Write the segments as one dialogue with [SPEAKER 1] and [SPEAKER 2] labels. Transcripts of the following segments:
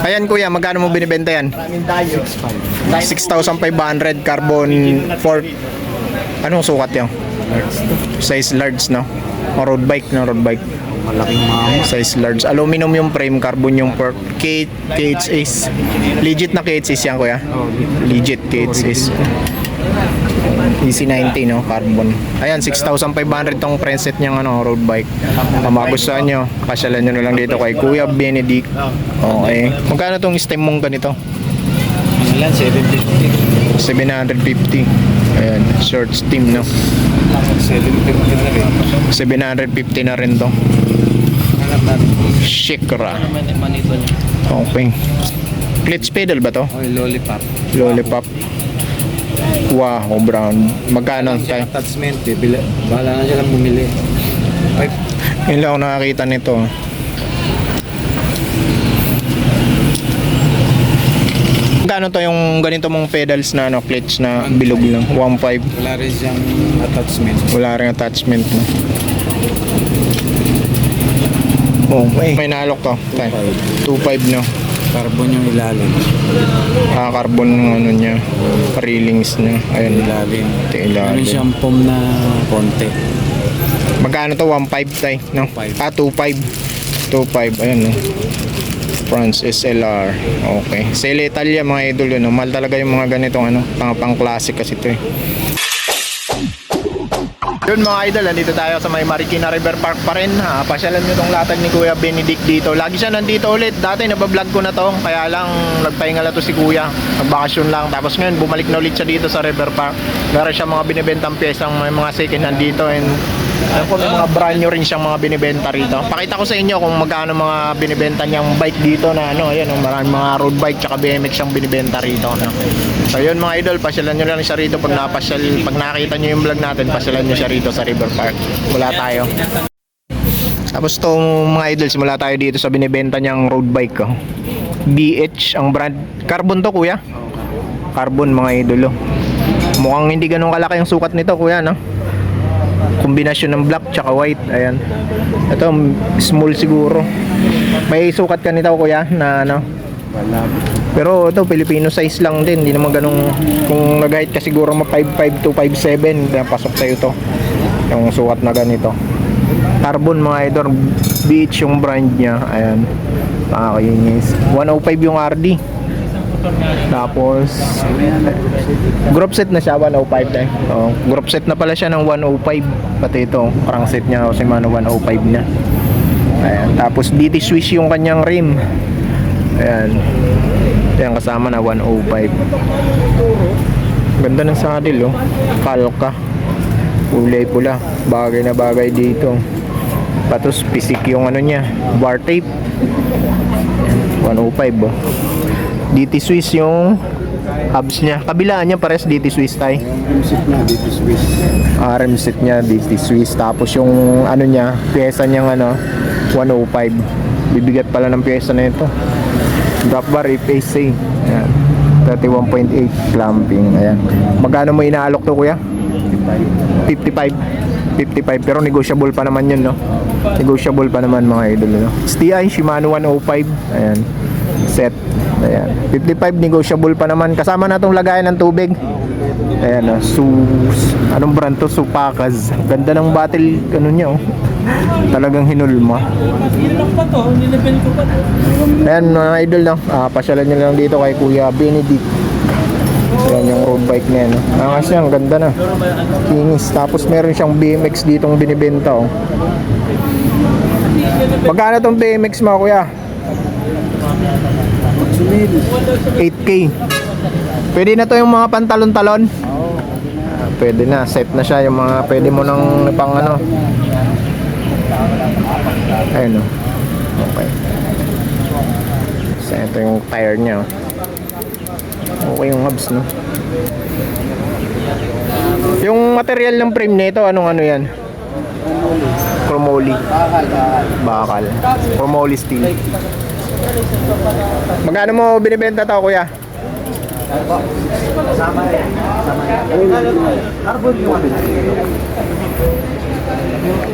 [SPEAKER 1] Ayan kuya, magkano mo binibenta yan? 6,500 carbon 4. Anong sukat yan? Size large, no? O road bike, no? Road bike.
[SPEAKER 2] Malaking mama.
[SPEAKER 1] Size large. Aluminum yung frame, carbon yung port. KHS. Legit na KHS yan kuya? Legit KHS. EC90, no? Carbon. Ayan, 6,500 tong preset niyang ano, road bike. Kung magustuhan nyo, pasyalan nyo na lang dito kay Kuya Benedict. Okay. Magkano tong stem mong ganito?
[SPEAKER 2] Ano yan? 750.
[SPEAKER 1] 750. Ayan, short stem, no?
[SPEAKER 2] 750 na rin.
[SPEAKER 1] 750 na rin to.
[SPEAKER 2] Hanap natin.
[SPEAKER 1] Shikra. Okay. Clutch pedal ba to?
[SPEAKER 2] Oh, lollipop.
[SPEAKER 1] Lollipop. Wow, brown. Magkano tayo?
[SPEAKER 2] Attachment eh. Bahala na siya lang bumili. Ay,
[SPEAKER 1] Yun lang ako nakakita nito. Magkano to yung ganito mong pedals na ano, clutch na bilog lang? 1.5.
[SPEAKER 2] wala rin siyang attachment.
[SPEAKER 1] Wala rin attachment, no? Oh, may nalok to. 2.5, no?
[SPEAKER 2] Carbon yung ilalim.
[SPEAKER 1] Carbon ng ano niya, railings niya. Ayun,
[SPEAKER 2] Ilalim.
[SPEAKER 1] ilalim.
[SPEAKER 2] Meron siyang foam na konti.
[SPEAKER 1] Magkano to? 1.5 tayo, no?
[SPEAKER 2] 2.5.
[SPEAKER 1] 2.5. 2.5, ayun, no? France SLR. Okay. Sa Italia mga idol yun, no? Mahal talaga yung mga ganitong ano, pang classic kasi ito eh. Yun mga idol, nandito tayo sa may Marikina River Park pa rin. Pasyalan nyo tong latag ni Kuya Benedict dito. Lagi siya nandito ulit. Dati nabablog ko na to, kaya lang nagpahinga na to si Kuya. Nagbakasyon lang. Tapos ngayon bumalik na ulit siya dito sa River Park. Meron siya mga binibentang pyesang may mga second hand dito, and alam ko may mga brand new rin siyang mga binibenta rito. Pakita ko sa inyo kung magkano mga binibenta niyang bike dito na ano, ayan, maraming mga road bike tsaka BMX siyang binibenta rito, no? So yun mga idol, pasyalan nyo lang siya rito pag nakita nyo yung vlog natin, pasyalan nyo siya rito sa River Park. Wala tayo. Tapos to mga idol, simula tayo dito sa binibenta niyang road bike ko. BH ang brand. Carbon to kuya? Carbon mga idol. Mukhang hindi ganun kalaki yung sukat nito kuya, no? Kombinasyon ng black tsaka white. Ayan. Ito small siguro. May sukat ka nito kuya na ano?
[SPEAKER 2] Wala.
[SPEAKER 1] Pero ito Filipino size lang din. Hindi naman ganung, kung nag-height ka siguro mo 5'5 to 5'7, pasok sa'yo to yung sukat na ganito. Carbon mga idol. BH yung brand niya. Ayan. Nakakainis. 105 yung RD. Tapos group set na siya 105 tayo. Group set na pala siya ng 105. Pati ito parang set niya kasi mano 105 na. Ayan. Tapos DT Swiss yung kanyang rim. Ayan. Ayan kasama na 105. Ganda ng saddle, oh. Kalka. Kulay pula. Bagay na bagay dito. Tapos pisik yung ano niya, bar tape. Ayan. 105, oh. DT Swiss yung hubs niya. Kabilaan niya pares DT Swiss tayo.
[SPEAKER 2] Yung set na dito Swiss.
[SPEAKER 1] RM set niya DT Swiss. Tapos yung ano niya, pyesa niyang ano 105. Bibigat pala ng pyesa na ito. Drop bar FAC. Ayan. 31.8 clamping. Ayan. Magkano mo inaalok to kuya? 55. 55 pero negotiable pa naman yun, no? Negotiable pa naman mga idol, no? STI Shimano 105. Ayan. Set. Ayan. 55 negotiable pa naman. Kasama na itong lagayan ng tubig. Ayan, anong brand to? Supakaz. Ganda ng battle ano niya, oh. Talagang hinulma. Ayan mga idol, no? Pasyalan nyo lang dito kay Kuya Benedict. Ayan yung road bike niya, no? Angas niya, ang ganda na. Kinis. Tapos meron siyang BMX ditong binibenta, oh. Magkano tong BMX mo kuya? 8K. Pwede na to yung mga pantalon-talon? Pwede na, set na siya yung mga pwede mo nang pang ano. Ayun, oh. Okay. So ito yung tire niya, oh. Okay yung hubs, no? Yung material ng frame nito, anong ano yan? Chromoly. Bakal. Chromoly steel. Magkano mo binibenta to kuya?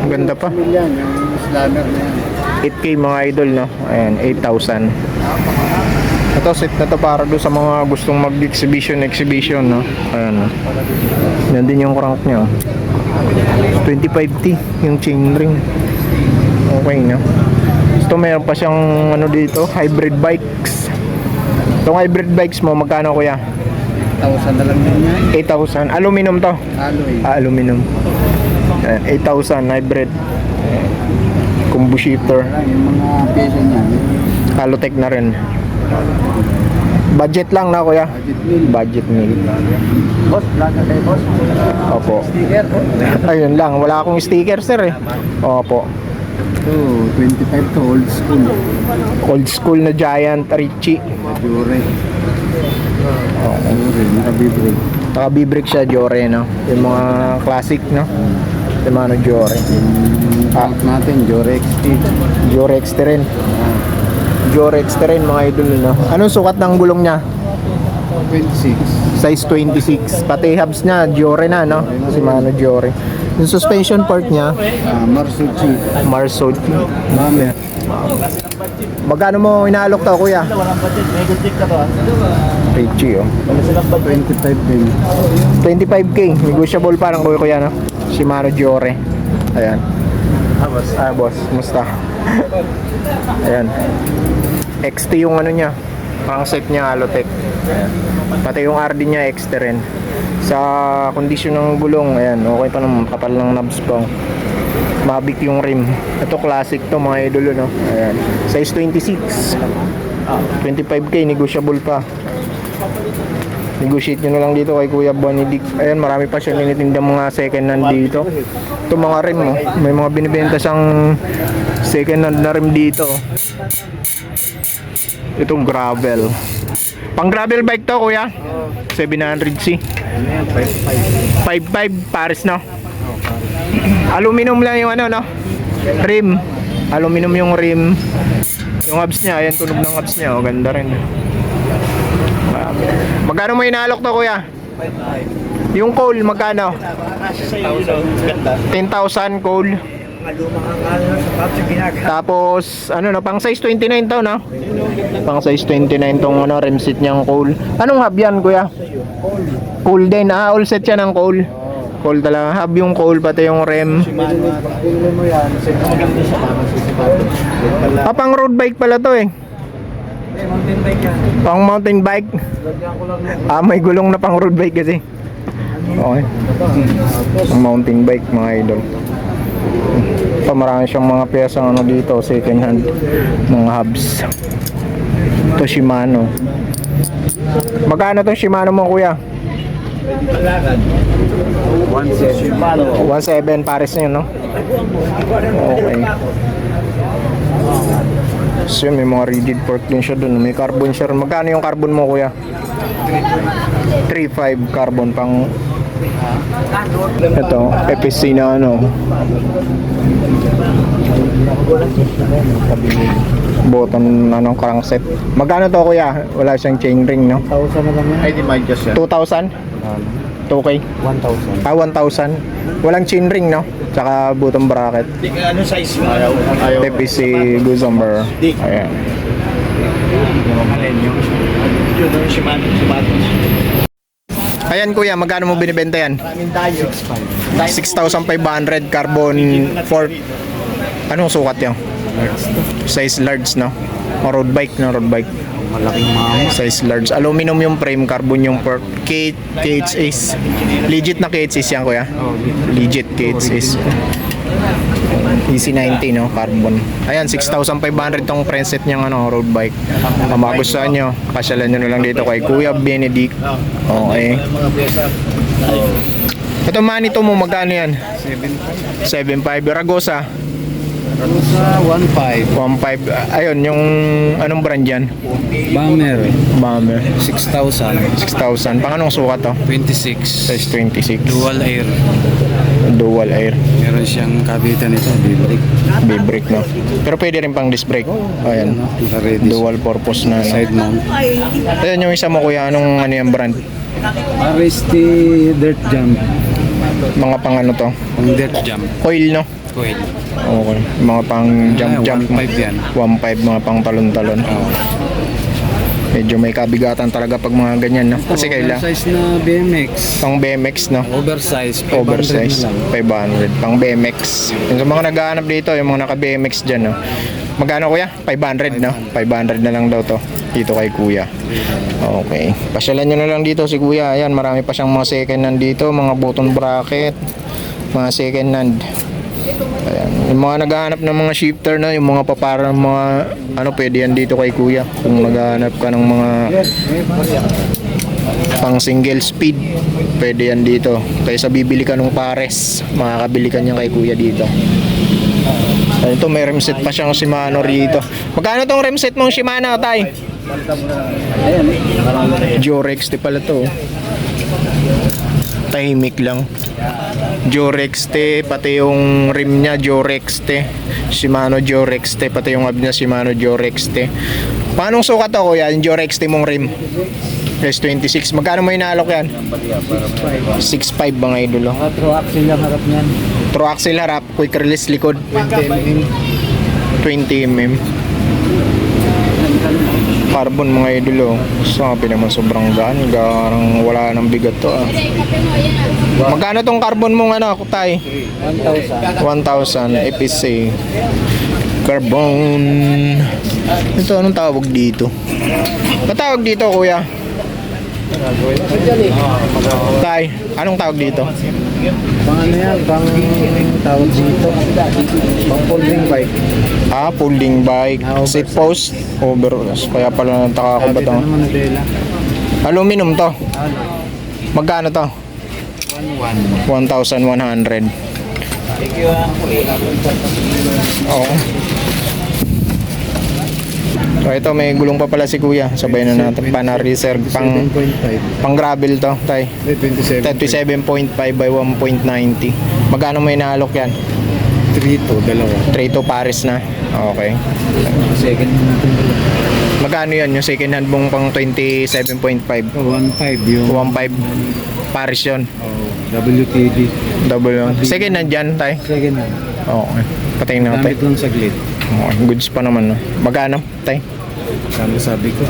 [SPEAKER 1] Ang ganda pa.
[SPEAKER 2] Yan, yung slammer na yan.
[SPEAKER 1] 8K mga idol, no? Ayan, 8,000. Ito, set na to para doon sa mga gustong mag-exhibition, no? Ayan, no? Yan din yung crank niya, oh. 25T yung chain ring. Okay, no? Ito, meron pa siyang ano dito, hybrid bikes. Itong hybrid bikes mo, magkano kuya?
[SPEAKER 2] 1,000 na lang din yan.
[SPEAKER 1] 8,000. Aluminum to.
[SPEAKER 2] Alloy.
[SPEAKER 1] Aluminum. Ayan, 8,000 hybrid. Combo shifter.
[SPEAKER 2] Yung mga pyesa niya.
[SPEAKER 1] Halotech na rin. Budget lang na kuya. Budget meal.
[SPEAKER 2] Boss, vlog na kayo, boss.
[SPEAKER 1] Opo.
[SPEAKER 2] Sticker.
[SPEAKER 1] Ayun lang, wala akong sticker sir eh. Opo.
[SPEAKER 2] Ito, 25 to old school.
[SPEAKER 1] Old school na Giant Richie.
[SPEAKER 2] Jure. Jure, nakabibrake.
[SPEAKER 1] Naka-B-brake siya, Jore, no? Yung mga classic, no? Yung mga ano, Jore.
[SPEAKER 2] Tank natin, Jure XT.
[SPEAKER 1] Jore XT rin. Jore XT rin, mga idol, no? Anong sukat ng gulong niya?
[SPEAKER 2] 26.
[SPEAKER 1] Size 26. Pati hubs niya, Jore na, no? Si Mano Jore. Yung suspension part niya,
[SPEAKER 2] Marsucci.
[SPEAKER 1] Marsotti.
[SPEAKER 2] Mame.
[SPEAKER 1] Magkano mo inaalok to, kuya? Richie, oh.
[SPEAKER 2] 25 din.
[SPEAKER 1] 25K. Negotiable parang kuya, no? Si Mano Jore. Ayan. Boss. Musta? Ayan. XT yung ano niya. Pang set niya, Halotech. Ayan. Pati yung RD niya, XT rin. Sa kondisyon ng gulong, ayan, okay pa naman, kapal ng knobs pa. Mabic yung rim. Ito classic to mga idolo, no? Ayan. Size 26. 25K, negotiable pa. Negotiate nyo na lang dito kay Kuya Bonidic. Ayan, marami pa siya nitindang mga second hand dito. Ito mga rim, oh. May mga binibenta siyang second hand na rim dito. Itong gravel. Pang gravel bike to, kuya? 700C. 5.5 Paris, no? Aluminum lang yung ano, no? Rim. Aluminum yung rim. Yung hubs niya, ayan, tunog ng hubs niya, oh. Ganda rin. Magkano mo inaalok to, kuya? Yung coal, magkano? 10,000 coal. Tapos, ano no, pang size 29 to, no? Pang size 29 tong ano, rim set niyang coal. Anong hub yan, kuya? Coal din, all set siya ng coal. Coal talaga, hub yung coal, pati yung rim. Pang road bike pala to eh. Pang mountain bike. May gulong na pang road bike kasi. Okay. Pang mountain bike, mga idol. Marami siyang mga piyesang ano dito, second hand, mga hubs. Ito Shimano. Magkano tong Shimano mo, kuya? 1.7 Paris na yun, no? Okay. So may mga rigid fork din siya dun. May carbon siya. Magkano yung carbon mo, kuya? 3.5 carbon pang ito, FSC na ano. Button anong crankset. Magkano to, kuya? Wala siyang chain ring, no?
[SPEAKER 2] 1,000 na lang yan. Ay, di mind just yan.
[SPEAKER 1] 2,000? 2K?
[SPEAKER 2] 1,000.
[SPEAKER 1] 1,000. Walang chain ring, no? Tsaka button bracket.
[SPEAKER 2] Ano size mo? Ayaw.
[SPEAKER 1] FPC Guzumber. Ayan.
[SPEAKER 2] Yung Shimano.
[SPEAKER 1] Ayan, kuya, magkano mo binibenta yan? 6,500 carbon fork. Anong sukat yan? Size large, no? O road bike, no? Road bike.
[SPEAKER 2] Malaking mama.
[SPEAKER 1] Size large. Aluminum yung frame, carbon yung fork. KHS. Legit na KHS yan, kuya? Legit KHS. EC90, no? Carbon. Ayan, 6,500 tong preset niyang ano, road bike. Kung magustuhan nyo, pasyalan nyo na lang dito kay Kuya Benedict. Okay. Ito manito mo, magkano yan? 7.5. Ragosa?
[SPEAKER 2] Sa 1,500.
[SPEAKER 1] 1.5. Ayun, yung anong brand yan?
[SPEAKER 2] Bomber.
[SPEAKER 1] Bomber.
[SPEAKER 2] 6,000.
[SPEAKER 1] 6,000. Pang anong sukat to?
[SPEAKER 2] 26.
[SPEAKER 1] Size 26.
[SPEAKER 2] Dual air.
[SPEAKER 1] Dual air.
[SPEAKER 2] Meron siyang kabitan ito, B-brake.
[SPEAKER 1] B-brake, no? Pero pwede rin pang disc brake. Ayan.
[SPEAKER 2] Naka-ready.
[SPEAKER 1] Dual purpose na, no?
[SPEAKER 2] Side mount.
[SPEAKER 1] Ayan yung isa mo, kuya. Anong ano yung brand?
[SPEAKER 2] RST Dirt Jump.
[SPEAKER 1] Mga pang ano to?
[SPEAKER 2] Pang dirt jump.
[SPEAKER 1] Coil, no?
[SPEAKER 2] Coil.
[SPEAKER 1] Okay. Mga pang jump-jump.
[SPEAKER 2] 1.5 yan.
[SPEAKER 1] 1.5, mga pang talon-talon.
[SPEAKER 2] Oo.
[SPEAKER 1] Medyo may kabigatan talaga pag mga ganyan, no? Kasi kailangan.
[SPEAKER 2] Oversize na BMX.
[SPEAKER 1] Pang BMX, no?
[SPEAKER 2] Oversize. 500
[SPEAKER 1] Oversize.
[SPEAKER 2] na lang.
[SPEAKER 1] 500. Pang BMX. Yung sa mga naghahanap dito, yung mga naka-BMX dyan, no? Magkano kuya? 500, no? 500 na lang daw to. Dito kay kuya. Okay. Pasyalan nyo na lang dito si kuya. Ayan, marami pa siyang mga second hand dito. Mga button bracket. Mga second hand. Ayan. Yung mga naghahanap ng mga shifter na, yung mga paparang mga ano, pwede yan dito kay kuya. Kung naghahanap ka ng mga pang single speed, pwede yan dito. Kaysa bibili ka ng pares, makakabili ka niyan kay kuya dito. Ito, may remset pa siyang Shimano rito. Magkano tong remset mong Shimano, tay? Jorex, di pala to. Tahimik lang. Jorex te, pati yung rim niya Jorex te. Shimano Jorex te, pati yung hub niya Shimano Jorex te. Paanong sukat to kuya, yung Jorex te mong rim? S26, magkano mo inaalok yan? 6.5 mga idol.
[SPEAKER 2] Mga true axle lang harap niyan.
[SPEAKER 1] True axle harap, quick release likod.
[SPEAKER 2] 20 mm.
[SPEAKER 1] 20 mm. Carbon mga idol, oh. Sabi naman sobrang gaan, garang wala nang bigat to, ah. Magkano tong carbon mong ano, tay?
[SPEAKER 2] 1,000.
[SPEAKER 1] 1,000 EPC. Carbon. Ito, anong tawag dito? Anong tawag dito, kuya? Tay, anong tawag dito?
[SPEAKER 2] Pang ano yan? Pang tawag dito. Pang folding bike.
[SPEAKER 1] Ah, folding bike. Seat post. Overalls. Kaya pala nataka ko ba
[SPEAKER 2] Sabi
[SPEAKER 1] to?
[SPEAKER 2] na naman na dela.
[SPEAKER 1] Aluminum to.
[SPEAKER 2] Ano?
[SPEAKER 1] Magkano to? 1,100. Oo. So ito, may gulong pa pala si kuya. Sabay na natin pa na reserve pang
[SPEAKER 2] 7.5.
[SPEAKER 1] pang gravel to, tay.
[SPEAKER 2] 27.
[SPEAKER 1] 37.5 by 1.90. Magkano may naalok yan?
[SPEAKER 2] 3 dalawa.
[SPEAKER 1] 3 Paris na. Okay.
[SPEAKER 2] Second natin dalawa.
[SPEAKER 1] Magkano yan yung second hand mong pang 27.5?
[SPEAKER 2] 1.5 yung
[SPEAKER 1] 1.5 Paris yun.
[SPEAKER 2] WTD.
[SPEAKER 1] Double yun. Second hand yan, tay.
[SPEAKER 2] Second hand.
[SPEAKER 1] Okay. Patingin na tay.
[SPEAKER 2] Gamit lang saglit.
[SPEAKER 1] Okay. Goods pa naman, no? Magkano, tay?
[SPEAKER 2] Sabi ko.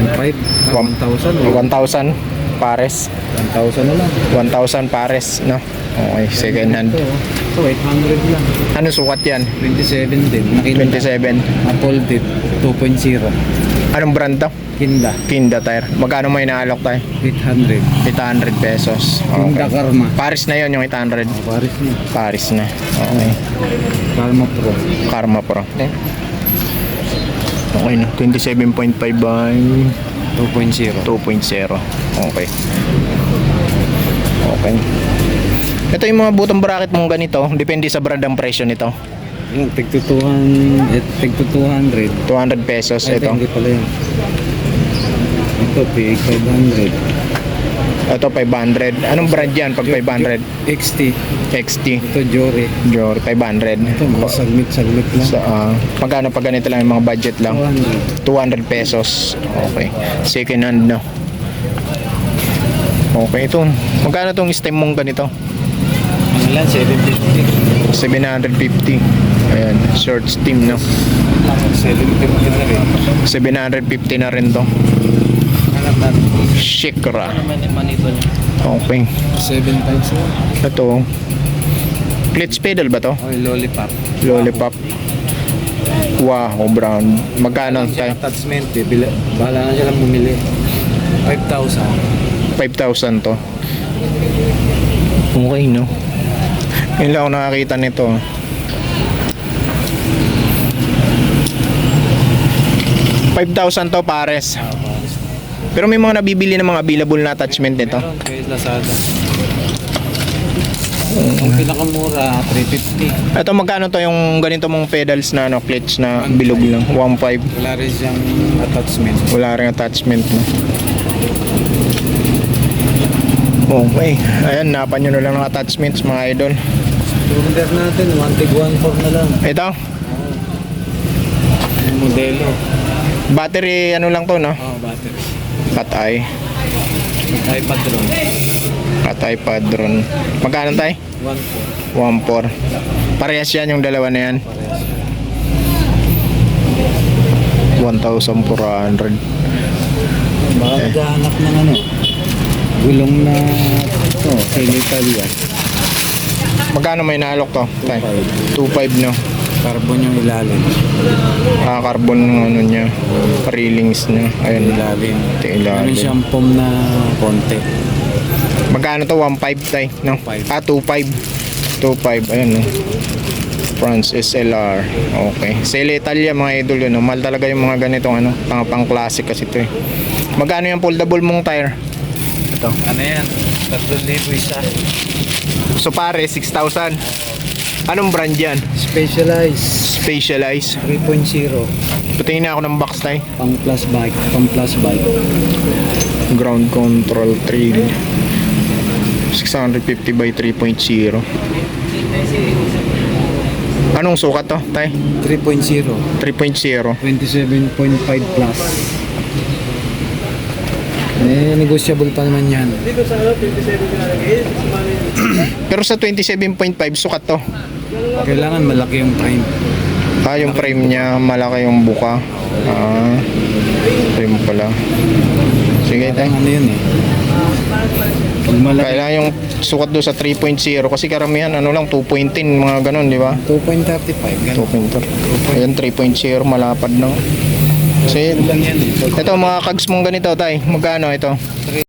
[SPEAKER 2] 1.5. 1,000.
[SPEAKER 1] 1,000 Pares.
[SPEAKER 2] 1,000 na lang.
[SPEAKER 1] 1,000 Pares, no? Okay, second hand.
[SPEAKER 2] Ito, 800 lang.
[SPEAKER 1] Ano sukat yan?
[SPEAKER 2] 27 din. Nakinda.
[SPEAKER 1] 27.
[SPEAKER 2] Folded. 2.0.
[SPEAKER 1] Anong brand to?
[SPEAKER 2] Kinda.
[SPEAKER 1] Kinda tire. Magkano may naalok tayo?
[SPEAKER 2] 800.
[SPEAKER 1] 800 pesos.
[SPEAKER 2] Kinda
[SPEAKER 1] Okay.
[SPEAKER 2] Karma.
[SPEAKER 1] Paris na yon yung 800.
[SPEAKER 2] Paris niya.
[SPEAKER 1] Paris na. Okay.
[SPEAKER 2] Karma Pro.
[SPEAKER 1] Karma Pro. Okay na. 27.5 by
[SPEAKER 2] 2.0.
[SPEAKER 1] 2.0. Okay. Okay. Ito yung mga butong bracket mong ganito. Depende sa brand ang presyo nito.
[SPEAKER 2] Yung tigtutuhan, 200.
[SPEAKER 1] 200 pesos.
[SPEAKER 2] Ay,
[SPEAKER 1] Ito.
[SPEAKER 2] hindi pala yun. Ito, 500.
[SPEAKER 1] Ito 500. Anong brand yan pag 500?
[SPEAKER 2] XT.
[SPEAKER 1] XT.
[SPEAKER 2] Ito, Jory.
[SPEAKER 1] Jor 500.
[SPEAKER 2] Ito, mga saglit-saglit lang.
[SPEAKER 1] So, magkano pag ganito lang yung mga budget lang?
[SPEAKER 2] 200.
[SPEAKER 1] 200 pesos. Okay. Second hand, no? Okay, ito. Magkano tong stem mong ganito?
[SPEAKER 2] Ano lang, 750.
[SPEAKER 1] 750. Ayan, short stem, no?
[SPEAKER 2] 750 na rin.
[SPEAKER 1] 750 na rin to.
[SPEAKER 2] Alam natin.
[SPEAKER 1] Shikra.
[SPEAKER 2] Manipal.
[SPEAKER 1] Okay.
[SPEAKER 2] 7 times na.
[SPEAKER 1] Ito. Clutch pedal ba to?
[SPEAKER 2] Okay, lollipop.
[SPEAKER 1] Lollipop. Wow, brown. Magkano tayo?
[SPEAKER 2] Attachment eh. Bahala na siya lang bumili. 5,000.
[SPEAKER 1] 5,000 to. Okay, no? Yun lang ako nakakita nito. $5,000 to pares. Pero may mga nabibili ng mga available na attachment nito.
[SPEAKER 2] Meron kay Lazada. Ang pinakamura, 350.
[SPEAKER 1] Ito magkano to yung ganito mong pedals na ano, clutch na bilog lang? 1.5.
[SPEAKER 2] Wala rin siyang attachment.
[SPEAKER 1] Wala ring attachment, no? Okay. Ayan, napan nyo na lang ng attachments mga idol.
[SPEAKER 2] Order natin, 1.4 na lang.
[SPEAKER 1] Ito,
[SPEAKER 2] Yung modelo.
[SPEAKER 1] battery ano lang to, no?
[SPEAKER 2] Oh, battery.
[SPEAKER 1] Patay.
[SPEAKER 2] iPad ron.
[SPEAKER 1] At iPad ron. Magkano tayo? 1.4. Parehas yan yung dalawa na yan. 1,400.
[SPEAKER 2] Baka naghahanap ng ano, gulong na ito, Italia.
[SPEAKER 1] Magkano may naalok to? Tay? 2.5 no?
[SPEAKER 2] Carbon yung ilalim.
[SPEAKER 1] Carbon ng ano niya. Railings niya. Ayun.
[SPEAKER 2] Ilalim.
[SPEAKER 1] Ito
[SPEAKER 2] Meron
[SPEAKER 1] ilalim.
[SPEAKER 2] siyang foam na konti.
[SPEAKER 1] Magkano to? 1.5 tay? No?
[SPEAKER 2] 2.5.
[SPEAKER 1] 2.5. 2.5. Ayun no? France SLR. Okay. Sale Italia mga idol yun. No? Mahal talaga yung mga ganitong ano. Pang classic kasi ito eh. Magkano yung foldable mong tire? Ito.
[SPEAKER 2] Ano yan? 3,000 isa.
[SPEAKER 1] So pare, 6,000. Anong brand yan?
[SPEAKER 2] Specialized.
[SPEAKER 1] Specialized.
[SPEAKER 2] 3.0.
[SPEAKER 1] Patingin na ako ng box tay.
[SPEAKER 2] Pang plus bike. Pang plus bike.
[SPEAKER 1] Ground control trail. 650 by 3.0. Anong sukat to tay?
[SPEAKER 2] 3.0.
[SPEAKER 1] 3.0.
[SPEAKER 2] 27.5 plus. Negotiable pa naman yan.
[SPEAKER 1] Pero sa 27.5 sukat to.
[SPEAKER 2] Kailangan malaki yung frame.
[SPEAKER 1] Yung frame niya, malaki yung buka. Frame pala. Sige tay.
[SPEAKER 2] Ano yun eh. Pag malaki.
[SPEAKER 1] Kailangan yung sukat doon sa 3.0 kasi karamihan ano lang 2.10 mga ganun, di ba?
[SPEAKER 2] 2.35. Ganun.
[SPEAKER 1] 2.0. Ayan 3.0 malapad na. Kasi
[SPEAKER 2] Lang yan eh.
[SPEAKER 1] ito mga kags mong ganito tay, magkano ito?